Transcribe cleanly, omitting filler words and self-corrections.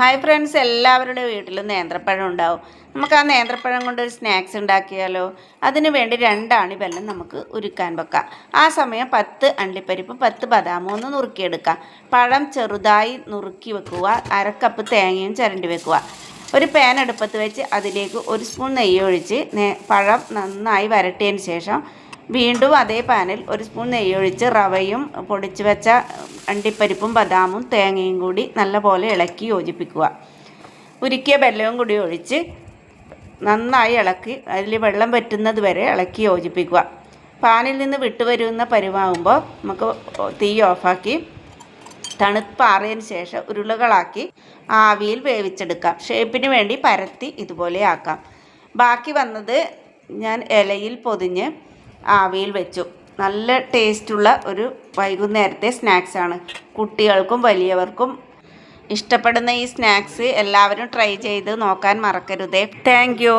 Hi friends, എല്ലാവരുടെ വീട്ടിലും നേന്ത്രപ്പഴം ഉണ്ടാവും. നമുക്ക് ആ നേന്ത്രപ്പഴം കൊണ്ട് ഒരു സ്നാക്സ് ഉണ്ടാക്കിയാലോ? അതിന് വേണ്ടി 2 അണി വെല്ലം നമുക്ക് ഉരുക്കാൻ വെക്കാം. ആ സമയം 10 അണ്ടിപ്പരിപ്പും 10 ബദാമും ഒന്ന് നുറുക്കിയെടുക്കാം. പഴം ചെറുതായി നുറുക്കി വെക്കുക. 1/2 കപ്പ് തേങ്ങയും ചിരണ്ടി വെക്കുക. ഒരു പാൻ അടുപ്പത്ത് വെച്ച് അതിലേക്ക് 1 സ്പൂൺ നെയ്യ് ഒഴിച്ച് പഴം നന്നായി വരട്ടിയതിന് ശേഷം വീണ്ടും അതേ പാനിൽ 1 സ്പൂൺ നെയ്യ് ഒഴിച്ച് റവയും പൊടിച്ച് വെച്ച അണ്ടിപ്പരിപ്പും ബദാമും തേങ്ങയും കൂടി നല്ലപോലെ ഇളക്കി യോജിപ്പിക്കുക. ഉരുക്കിയ വെല്ലവും കൂടി ഒഴിച്ച് നന്നായി ഇളക്കി അതിൽ വെള്ളം വറ്റുന്നത് വരെ ഇളക്കി യോജിപ്പിക്കുക. പാനിൽ നിന്ന് വിട്ടുവരുന്ന പരുവാകുമ്പോൾ നമുക്ക് തീ ഓഫാക്കി തണുപ്പാറിയതിന് ശേഷം ഉരുളകളാക്കി ആവിയിൽ വേവിച്ചെടുക്കാം. ഷേപ്പിന് വേണ്ടി പരത്തി ഇതുപോലെ ആക്കാം. ബാക്കി വന്നത് ഞാൻ ഇലയിൽ പൊതിഞ്ഞ് ആവിയിൽ വെച്ചു. നല്ല ടേസ്റ്റുള്ള ഒരു വൈകുന്നേരത്തെ സ്നാക്സാണ്. കുട്ടികൾക്കും വലിയവർക്കും ഇഷ്ടപ്പെടുന്ന ഈ സ്നാക്സ് എല്ലാവരും ട്രൈ ചെയ്ത് നോക്കാൻ മറക്കരുതേ. Thank you.